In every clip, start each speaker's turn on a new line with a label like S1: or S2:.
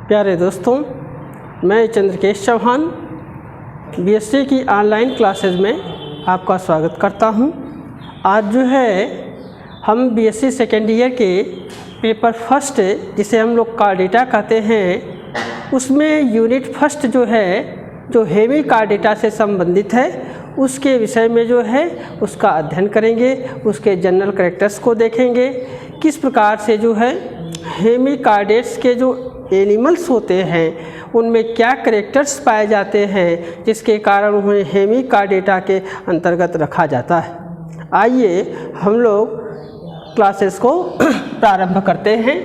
S1: प्यारे दोस्तों, मैं चंद्रकेश चौहान बीएससी की ऑनलाइन क्लासेज में आपका स्वागत करता हूं। आज जो है हम बीएससी सेकेंड ईयर के पेपर फर्स्ट, जिसे हम लोग कार्ड डेटा कहते हैं, उसमें यूनिट फर्स्ट जो है, जो हेमी कार्ड डेटा से संबंधित है, उसके विषय में जो है उसका अध्ययन करेंगे। उसके जनरल कैरेक्टर्स को देखेंगे, किस प्रकार से जो है हेमी कार्डेट्स के जो एनिमल्स होते हैं उनमें क्या कैरेक्टर्स पाए जाते हैं, जिसके कारण उन्हें हेमी कार्ड डेटा के अंतर्गत रखा जाता है। आइए हम लोग क्लासेस को प्रारंभ करते हैं।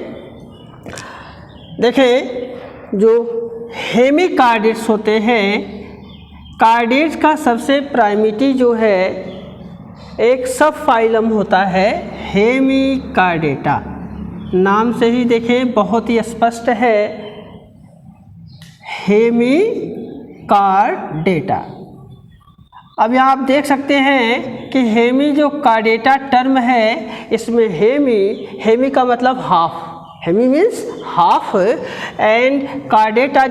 S1: देखें, जो हेमी कार्डेट्स होते हैं, कार्डेट्स का सबसे प्राइमिटी जो है एक सब फाइलम होता है हेमी कार्ड डेटा। नाम से ही देखें बहुत ही स्पष्ट है, हेमी कार्ड डेटा। अब यहाँ आप देख सकते हैं कि हेमी जो कार्ड डेटा टर्म है, इसमें हेमी का मतलब half, hemi means half, and chordata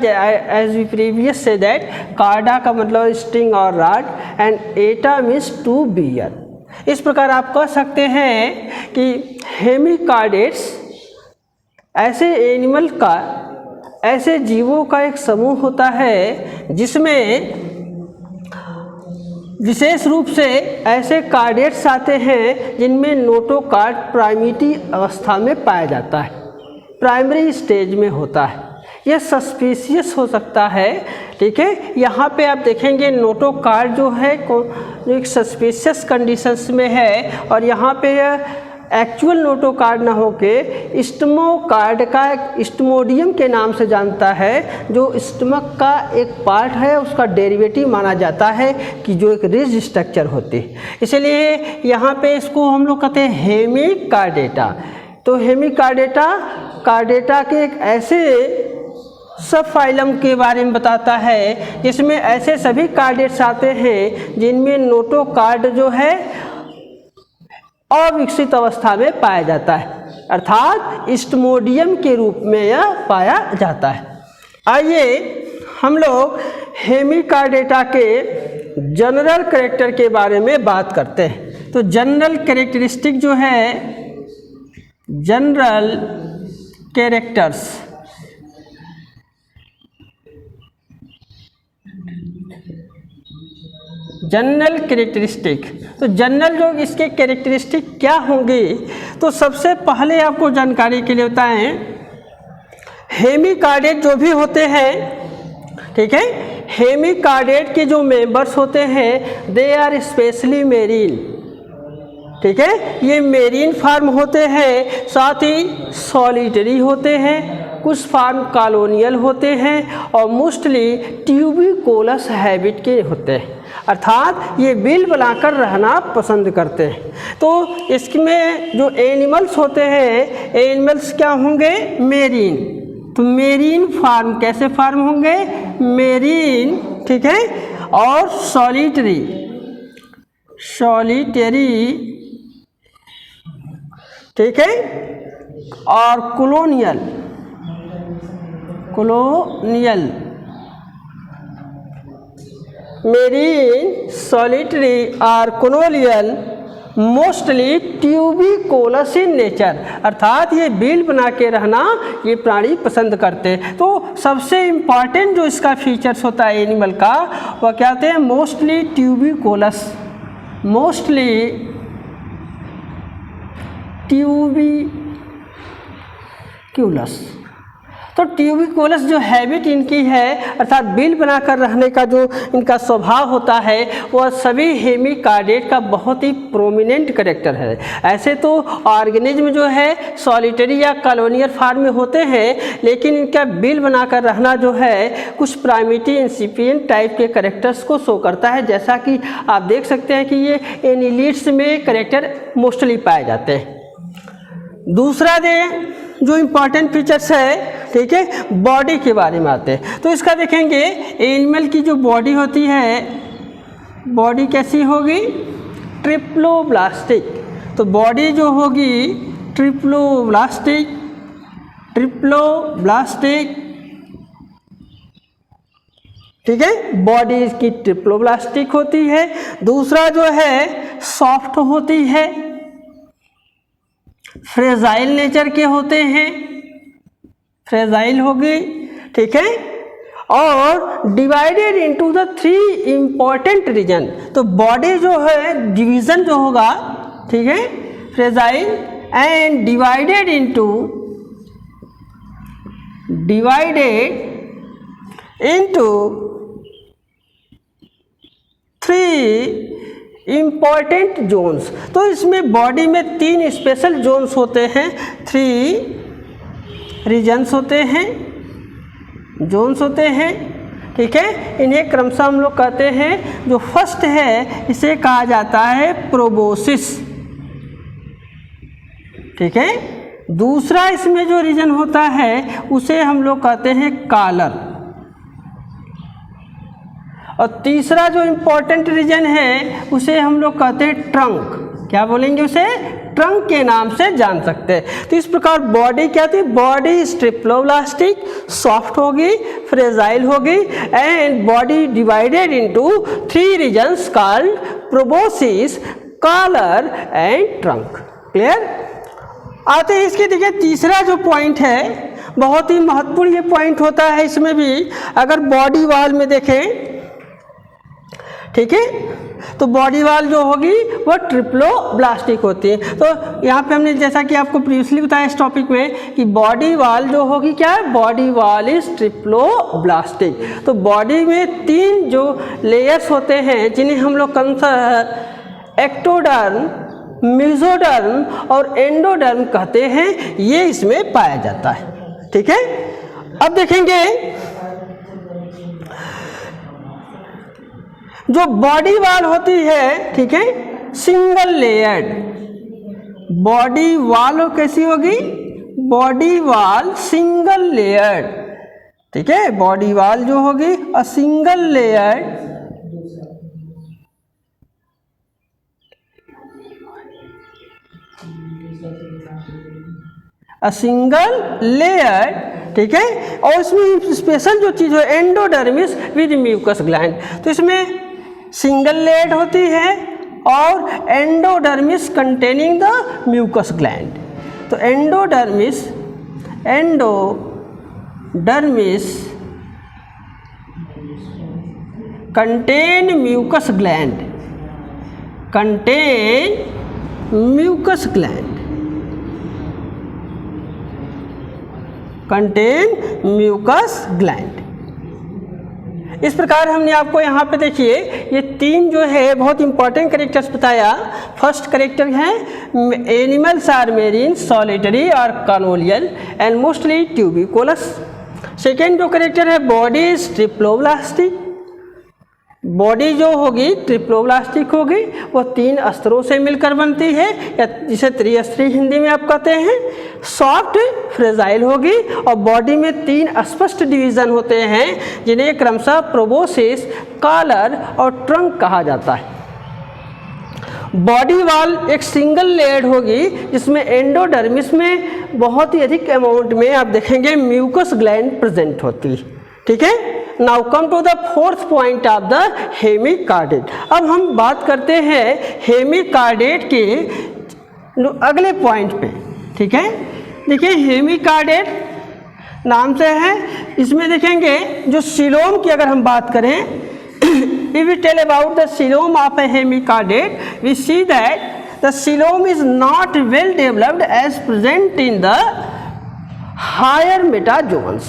S1: as we previous से दैट कार्डा का मतलब स्ट्रिंग और रॉड, एंड एटा मीन्स टू बियर। इस प्रकार आप कह सकते हैं कि हेमी कार्डेट्स ऐसे एनिमल का, ऐसे जीवों का एक समूह होता है जिसमें विशेष रूप से ऐसे कार्डेट्स आते हैं जिनमें नोटोकार्ड प्राइमिटी अवस्था में पाया जाता है, प्राइमरी स्टेज में होता है। यह सस्पिशियस हो सकता है, ठीक है। यहाँ पे आप देखेंगे नोटोकार्ड जो है जो एक सस्पिशियस कंडीशंस में है, और यहाँ पे एक्चुअल नोटोकार्ड ना होके स्टमोकार्ड का स्टमोडियम के नाम से जानता है, जो स्टमक का एक पार्ट है, उसका डेरिवेटिव माना जाता है कि जो एक रिज स्ट्रक्चर होती है। इसलिए यहाँ पे इसको हम लोग कहते हैं हेमी कार्ड डेटा। तो हेमी कार्ड डेटा के एक ऐसे सब फाइलम के बारे में बताता है जिसमें ऐसे सभी कार्डेट्स आते हैं जिनमें नोटोकार्ड जो है अविकसित अवस्था में पाया जाता है, अर्थात स्टमोडियम के रूप में यह पाया जाता है। आइए हम लोग हेमी कार्ड डेटा के जनरल कैरेक्टर के बारे में बात करते हैं। तो जनरल कैरेक्टरिस्टिक जो है, जनरल कैरेक्टर्स, जनरल कैरेक्टरिस्टिक। तो जनरल जो इसके कैरेक्टरिस्टिक क्या होंगे, तो सबसे पहले आपको जानकारी के लिए बताएं, हेमी कार्डेट जो भी होते हैं, ठीक है, हेमी कार्डेट के जो मेंबर्स होते हैं दे आर स्पेशली मेरीन, ठीक है। ये मेरीन फार्म होते हैं, साथ ही सॉलिटरी होते हैं, कुछ फार्म कॉलोनियल होते हैं, और मोस्टली ट्यूबिकोलस हैबिट के होते हैं, अर्थात ये बिल बनाकर रहना पसंद करते हैं। तो इसमें जो एनिमल्स होते हैं, एनिमल्स क्या होंगे, मेरीन। तो मेरीन फार्म कैसे फार्म होंगे, मेरीन, ठीक है, और सॉलिटरी, ठीक है, और कॉलोनियल, मेरीन, सॉलिटरी और कॉलोनियल, मोस्टली ट्यूबिकोलस इन नेचर, अर्थात ये बिल बना के रहना ये प्राणी पसंद करते हैं। तो सबसे इम्पॉर्टेंट जो इसका फीचर्स होता है एनिमल का, वह क्या होते हैं, मोस्टली ट्यूबिकोलस, मोस्टली ट्यूबिकुलस। तो ट्यूबिकुलस जो हैबिट इनकी है, अर्थात बिल बनाकर रहने का जो इनका स्वभाव होता है, वह सभी हेमी कार्डेट का बहुत ही प्रोमिनेंट कैरेक्टर है। ऐसे तो ऑर्गेनिज्म जो है सॉलिटरी या कॉलोनियल फार्म में होते हैं, लेकिन इनका बिल बनाकर रहना जो है कुछ प्राइमिटी इंसिपिएंट टाइप के कैरेक्टर्स को शो करता है, जैसा कि आप देख सकते हैं कि ये एनिलिड्स में कैरेक्टर मोस्टली पाए जाते हैं। दूसरा जो इम्पॉर्टेंट फीचर्स है, ठीक है, बॉडी के बारे में आते हैं। तो इसका देखेंगे, एनिमल की जो बॉडी होती है, बॉडी कैसी होगी, ट्रिप्लोब्लास्टिक। तो बॉडी जो होगी ट्रिप्लोब्लास्टिक, ठीक है, बॉडी इसकी ट्रिप्लोब्लास्टिक होती है। दूसरा जो है सॉफ्ट होती है, फ्रेजाइल नेचर के होते हैं, फ्रेजाइल होगी, ठीक है, और divided into the 3 important region. तो बॉडी जो है डिवीजन जो होगा, ठीक है, fragile and divided into 3 important zones. तो इसमें बॉडी में 3 स्पेशल जोन्स होते हैं, 3 रीजन्स होते हैं, जोन्स होते हैं, ठीक है। इन्हें क्रमशः हम लोग कहते हैं, जो फर्स्ट है इसे कहा जाता है प्रोबोसिस, ठीक है। दूसरा इसमें जो रीजन होता है उसे हम लोग कहते हैं कॉलर, और तीसरा जो इम्पोर्टेंट रीजन है उसे हम लोग कहते हैं ट्रंक। क्या बोलेंगे उसे? ट्रंक के नाम से जान सकते हैं। तो इस प्रकार बॉडी क्या थी? बॉडी ट्रिप्लोब्लास्टिक, सॉफ्ट होगी, फ्रेजाइल होगी, and body divided into 3 regions called proboscis, collar and trunk. Clear? आते हैं इसके, देखिए तीसरा जो पॉइंट है, बहुत ही महत्वपूर्ण ये पॉइंट होता है। इसमें भी अगर बॉडी वॉल में देखें, ठीक है, तो बॉडी वॉल जो होगी वो ट्रिप्लोब्लास्टिक होती है। तो यहाँ पे हमने जैसा कि आपको प्रीवियसली बताया इस टॉपिक में कि बॉडी वॉल जो होगी क्या है? Body wall is triploblastic. तो बॉडी में 3 जो लेयर्स होते हैं, जिन्हें हम लोग एक्टोडर्म, मेसोडर्म और एंडोडर्म कहते हैं, ये इसमें पाया जाता है, ठीक है। अब देखेंगे जो बॉडी वॉल होती है, ठीक है, सिंगल लेयर्ड बॉडी वॉल कैसी होगी? बॉडी वॉल सिंगल लेयर्ड, ठीक है। बॉडी वॉल जो होगी a single layered, a single layer, ठीक है। और इसमें स्पेशल जो चीज़ है एंडोडर्मिस विद म्यूकस ग्लैंड। तो इसमें सिंगल लेयर होती है और endodermis containing the mucus gland. तो endodermis contain mucus gland, contain mucus gland. इस प्रकार हमने आपको यहाँ पे देखिए ये 3 जो है बहुत इंपॉर्टेंट कैरेक्टर्स बताया। फर्स्ट कैरेक्टर है एनिमल्स आर मेरीन, सॉलिटरी और कॉनोलियल एंड मोस्टली ट्यूबिकुलस। सेकेंड जो कैरेक्टर है बॉडी इज ट्रिप्लोब्लास्टिक, बॉडी जो होगी ट्रिप्लोब्लास्टिक होगी, वो 3 स्तरों से मिलकर बनती है, या जिसे त्रिस्तरीय हिंदी में आप कहते हैं। सॉफ्ट फ्रेजाइल होगी और बॉडी में 3 स्पष्ट डिवीजन होते हैं, जिन्हें क्रमशः प्रोबोसिस, कॉलर और ट्रंक कहा जाता है। बॉडी वॉल एक सिंगल लेयर होगी, जिसमें एंडोडर्मिस में बहुत ही अधिक अमाउंट में आप देखेंगे म्यूकस ग्लैंड प्रेजेंट होती है, ठीक है। Now come to the 4th point of the hemichordate. अब हम बात करते हैं हेमिकार्डेट के अगले पॉइंट पे, ठीक है। देखिए हेमिकार्डेट नाम से है, इसमें देखेंगे जो सीलोम की अगर हम बात करें, if we tell about the coelom of a hemichordate, we see that the coelom is not well developed as present in the higher metazoans।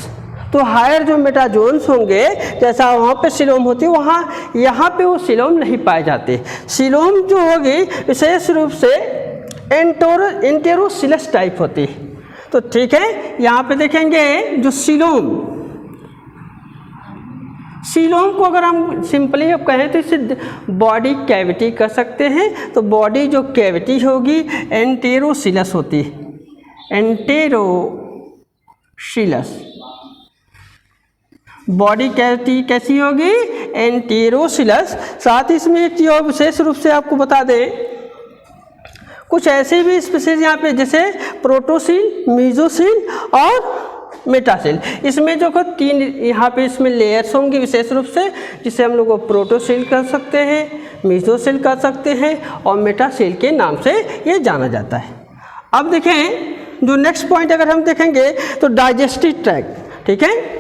S1: तो हायर जो मेटाजोन्स होंगे, जैसा वहाँ पे सीलोम होती है, वहाँ यहाँ पे वो सीलोम नहीं पाए जाते। सीलोम जो होगी विशेष रूप से एंटेरोसिलस टाइप होती है। तो ठीक है, यहाँ पे देखेंगे जो सीलोम को अगर हम सिंपली अब कहें तो इसे बॉडी कैविटी कह सकते हैं। तो बॉडी जो कैविटी होगी एंटेरोसिलस होती है, एंटेरोसिलस बॉडी कैविटी कैसी होगी? एंटेरोसिलस। साथ ही इसमें एक चीज़ और विशेष रूप से आपको बता दें, कुछ ऐसे भी स्पीशीज यहाँ पे जैसे प्रोटोसिल, मीजोसिल और मेटासेल। इसमें जो 3 यहाँ पे इसमें लेयर्स होंगे विशेष रूप से, जिसे हम लोग प्रोटोसेल कर सकते हैं, मेसोसेल कर सकते हैं और मेटासेल के नाम से ये जाना जाता है। अब देखें जो नेक्स्ट पॉइंट अगर हम देखेंगे तो डाइजेस्टिव ट्रैक्ट, ठीक है।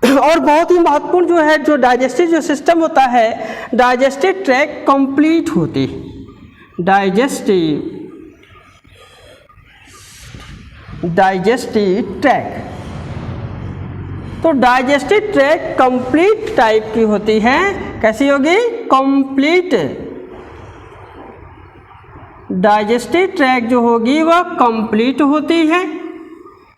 S1: और बहुत ही महत्वपूर्ण जो है, जो डाइजेस्टिव जो सिस्टम होता है, डाइजेस्टिव ट्रैक्ट कंप्लीट होती है। डाइजेस्टिव ट्रैक्ट, तो डाइजेस्टिव ट्रैक्ट कंप्लीट टाइप की होती है। कैसी होगी? कंप्लीट। डाइजेस्टिव ट्रैक्ट जो होगी वह कंप्लीट होती है,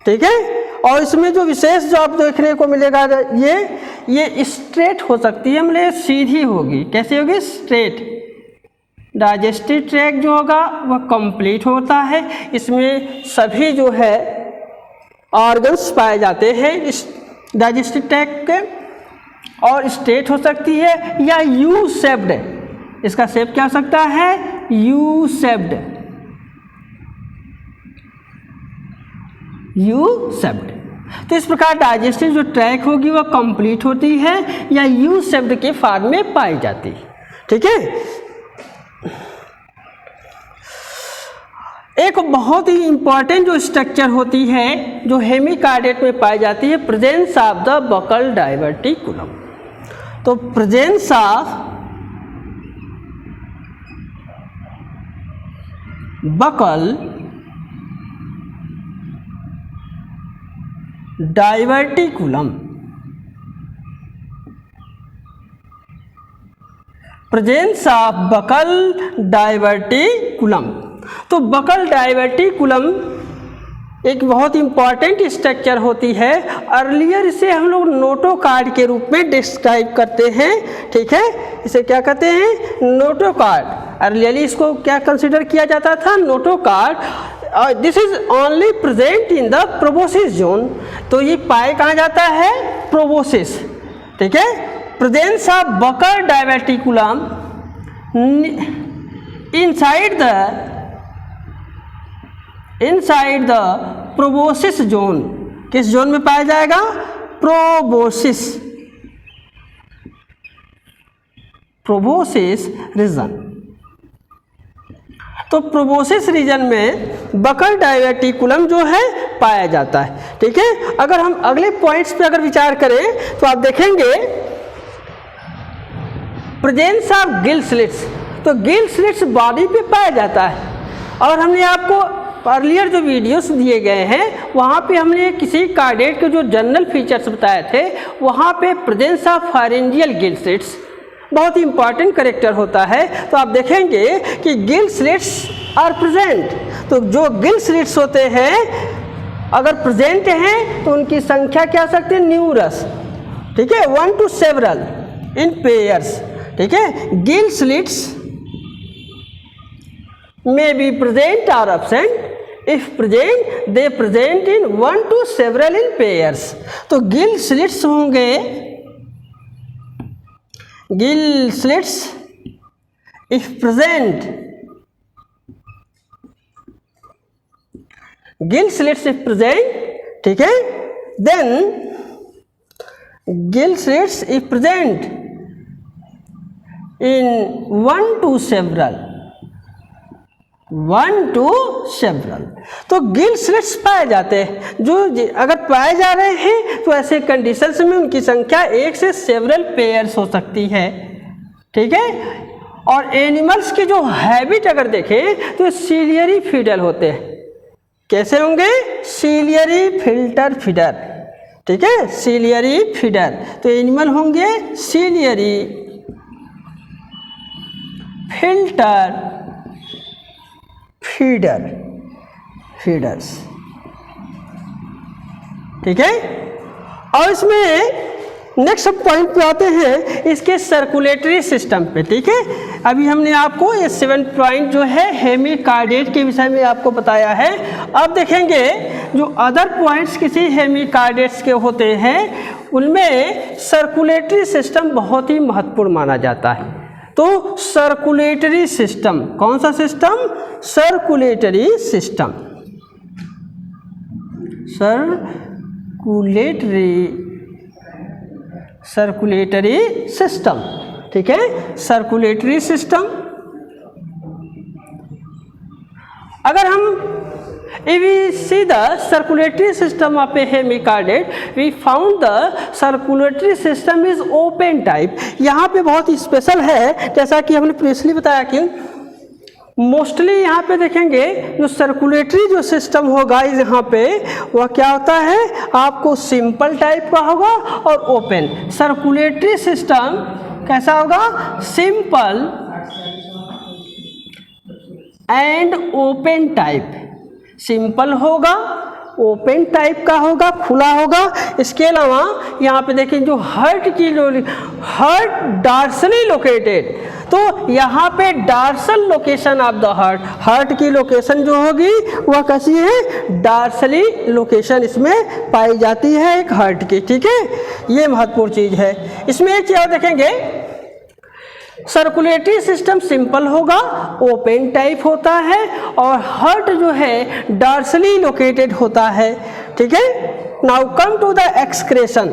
S1: ठीक है। और इसमें जो विशेष जो आप देखने को मिलेगा, ये स्ट्रेट हो सकती है, मतलब सीधी होगी। कैसी होगी? स्ट्रेट। डाइजेस्टिव ट्रैक्ट जो होगा वह कंप्लीट होता है, इसमें सभी जो है ऑर्गन्स पाए जाते हैं इस डाइजेस्टिव ट्रैक्ट के। और स्ट्रेट हो सकती है या यू शेप्ड, इसका शेप क्या हो सकता है? U shaped. U shaped. तो इस प्रकार डाइजेस्टिव जो ट्रैक होगी वह कंप्लीट होती है या यू शेप्ड के फॉर्म में पाई जाती है, ठीक है। एक बहुत ही इंपॉर्टेंट जो स्ट्रक्चर होती है जो हेमिकार्डियट में पाई जाती है, presence of the buccal diverticulum. तो presence of buccal diverticulum, presence of buccal diverticulum. तो बकल डाइवर्टिकुलम एक बहुत इंपॉर्टेंट स्ट्रक्चर होती है। अर्लियर इसे हम लोग नोटोकार्ड के रूप में डिस्क्राइब करते हैं, ठीक है। इसे क्या कहते हैं? नोटोकार्ड। अर्लियरली इसको क्या कंसिडर किया जाता था? Notochord. This is only present in the proboscis zone. तो ये पाए कहाँ जाता है? प्रोबोसिस, ठीक है। Presence of buccal diverticulum inside the proboscis zone. किस जोन में पाया जाएगा? Proboscis region. तो प्रोबोसिस रीजन में बकल डाइवर्टिकुलम जो है पाया जाता है, ठीक है। अगर हम अगले पॉइंट्स पे अगर विचार करें तो आप देखेंगे प्रेजेंस ऑफ गिल स्लिट्स। तो गिल स्लिट्स बॉडी पे पाया जाता है। और हमने आपको अर्लियर जो वीडियोस दिए गए हैं वहाँ पे हमने किसी कार्डेट के जो जनरल फीचर्स बताए थे, वहाँ पे प्रेजेंस ऑफ फारेंजियल गिल स्लिट्स बहुत ही इंपॉर्टेंट करेक्टर होता है। तो आप देखेंगे कि गिल स्लिट्स आर प्रेजेंट। तो जो गिल स्लिट्स होते हैं अगर प्रेजेंट हैं तो उनकी संख्या क्या हो सकती है? न्यूमरस, ठीक है, 1 to several इन पेयर्स, ठीक है। Gill slits may be present or absent. If present, they present in 1 to several in pairs. तो गिल स्लिट्स होंगे, gill slits if present, gill slits if present, ठीक है। then gill slits if present in 1 to several, 1 to several। तो gill slits पाए जाते हैं। जो अगर पाए जा रहे हैं तो ऐसे कंडीशंस में उनकी संख्या 1 से सेवरल पेयर्स हो सकती है, ठीक है। और एनिमल्स की जो हैबिट अगर देखें तो सीलियरी फीडर होते हैं। कैसे होंगे? सीलियरी फिल्टर फीडर, ठीक है, सीलियरी फीडर। तो एनिमल होंगे सीलियरी फिल्टर फीडर्स, ठीक है। और इसमें नेक्स्ट पॉइंट पे आते हैं इसके सर्कुलेटरी सिस्टम पे, ठीक है। अभी हमने आपको ये 7 पॉइंट जो है हेमिकार्डियट के विषय में आपको बताया है। अब देखेंगे जो अदर पॉइंट्स किसी हेमिकार्डियट्स के होते हैं उनमें सर्कुलेटरी सिस्टम बहुत ही महत्वपूर्ण माना जाता है। तो सर्कुलेटरी सिस्टम, कौन सा system? Circulatory system, circulatory circulatory system, ठीक है, सर्कुलेटरी सिस्टम। अगर हम if we see the circulatory system of a hemichordate, we found the circulatory system is open type। यहाँ पे बहुत स्पेशल है, जैसा कि हमने प्रीवियसली बताया कि मोस्टली यहाँ पे देखेंगे जो सर्कुलेटरी जो सिस्टम होगा यहाँ पे वह क्या होता है, आपको सिंपल टाइप का होगा और ओपन। सर्कुलेटरी सिस्टम कैसा होगा, simple and open type, simple होगा, ओपन टाइप का होगा, खुला होगा। इसके अलावा यहाँ पे देखिए जो हार्ट की जो हार्ट डार्सली लोकेटेड, तो यहाँ पे dorsal location of the heart, heart की लोकेशन जो होगी वह कैसी है, डार्सली लोकेशन इसमें पाई जाती है एक हार्ट की, ठीक है, ये महत्वपूर्ण चीज़ है। इसमें एक चीज़ देखेंगे, सर्कुलेटरी सिस्टम सिंपल होगा, ओपन टाइप होता है और हार्ट जो है डार्सली लोकेटेड होता है, ठीक है। Now come to the excretion.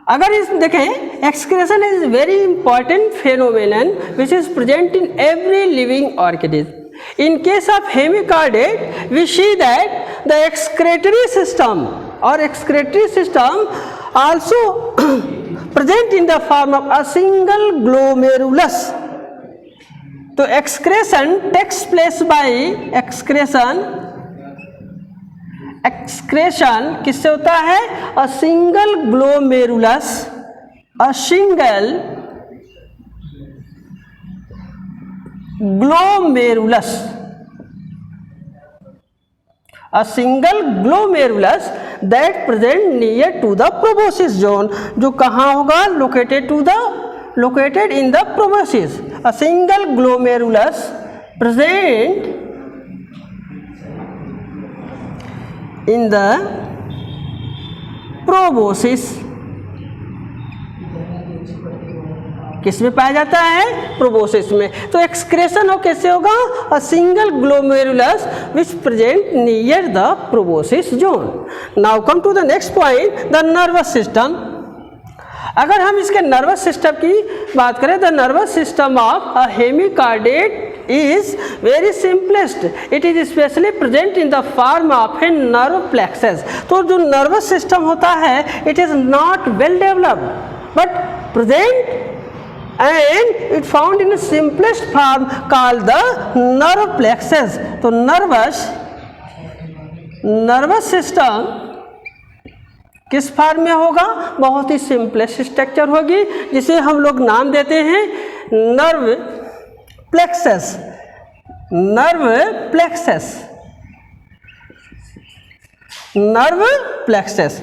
S1: अगर इस देखें, excretion is very important phenomenon which is present in every living organism. In case of hemichordate we see that the excretory system और excretory system also present in the form of a single glomerulus। तो excretion takes place by excretion किससे होता है, a single glomerulus, a single glomerulus, a single glomerulus that present near to the proboscis zone। जो कहाँ होगा, located in the proboscis। a single glomerulus present in the proboscis। किस में पाया जाता है, प्रोबोसिस में। तो एक्सक्रेशन हो कैसे होगा, a single glomerulus which present near the proboscis zone. Now come to the next point, the nervous system. अगर हम इसके नर्वस सिस्टम की बात करें, the nervous system of a hemichordate is very simplest, it is specially present in the form of a nerve plexus. तो जो nervous system होता है it is not well developed but present and it found in the simplest form called the nerve plexus। तो nervous system किस form में होगा, बहुत ही simplest structure होगी जिसे हम लोग नाम देते हैं नर्व प्लेक्सस। Nerve plexus.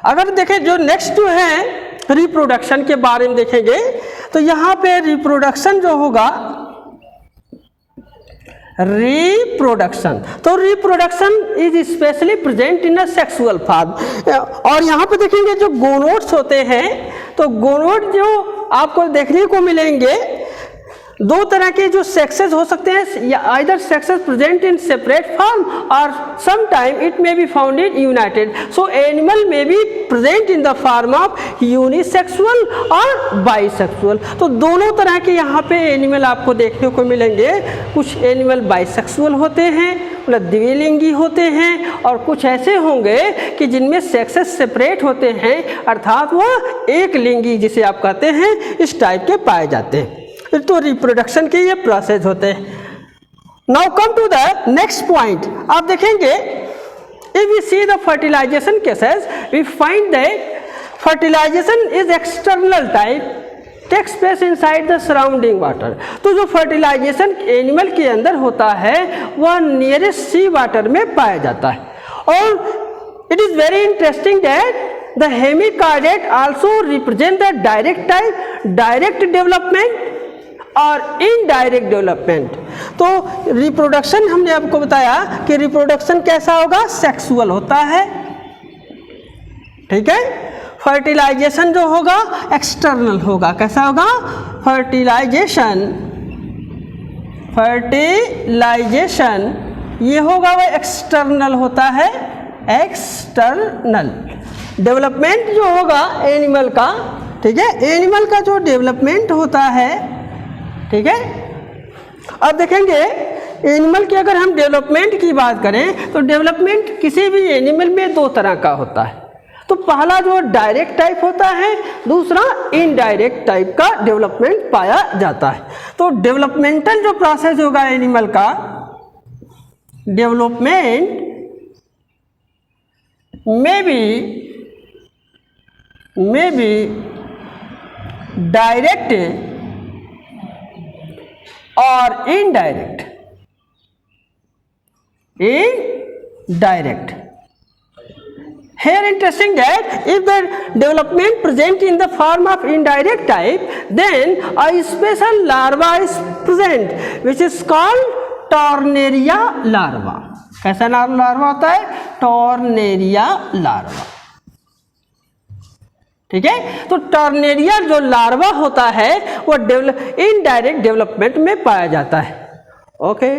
S1: अगर देखें जो नेक्स्ट जो है रिप्रोडक्शन के बारे में देखेंगे, तो यहाँ पे रिप्रोडक्शन जो होगा, रिप्रोडक्शन, तो reproduction is specially present in a sexual form. और यहाँ पे देखेंगे जो गोनोड्स होते हैं, तो गोनोड जो आपको देखने को मिलेंगे, दो तरह के जो सेक्सेस हो सकते हैं, या either sexes present in separate form और some time it may be found in united. So animal may be present in the form of unisexual और बाइसेक्सुअल। तो दोनों तरह के यहाँ पे एनिमल आपको देखने को मिलेंगे। कुछ एनिमल बाइसेक्सुअल होते हैं, मतलब द्विलिंगी होते हैं, और कुछ ऐसे होंगे कि जिनमें सेक्सेस सेपरेट होते हैं, अर्थात वह एक लिंगी जिसे आप कहते हैं, इस टाइप के पाए जाते हैं। तो रिप्रोडक्शन के ये प्रोसेस होते हैं। Now come to the next point. आप देखेंगे, if we see the fertilization cases we find that fertilization is external type takes place inside the surrounding water. तो जो फर्टिलाइजेशन एनिमल के अंदर होता है वह नियरेस्ट सी वाटर में पाया जाता है। और it is very interesting that the hemichordate also represent the direct type, direct development और इनडायरेक्ट डेवलपमेंट। तो रिप्रोडक्शन हमने आपको बताया कि रिप्रोडक्शन कैसा होगा, सेक्सुअल होता है, ठीक है। फर्टिलाइजेशन जो होगा एक्सटर्नल होगा, कैसा होगा, फर्टिलाइजेशन ये होगा वो एक्सटर्नल होता है, एक्सटर्नल डेवलपमेंट जो होगा एनिमल का, ठीक है, एनिमल का जो डेवलपमेंट होता है, ठीक है। अब देखेंगे एनिमल की अगर हम डेवलपमेंट की बात करें तो डेवलपमेंट किसी भी एनिमल में दो तरह का होता है। तो पहला जो डायरेक्ट टाइप होता है, दूसरा इनडायरेक्ट टाइप का डेवलपमेंट पाया जाता है। तो डेवलपमेंटल जो प्रोसेस होगा एनिमल का, डेवलपमेंट में भी डायरेक्ट और indirect, Here interesting that if the development present in the form of indirect type, then a special larva is present which is called Tornaria larva. कैसा लार्वा होता है? Tornaria larva, ठीक है। तो टॉर्नेरिया जो लार्वा होता है वो इनडायरेक्ट डेवलपमेंट में पाया जाता है। ओके।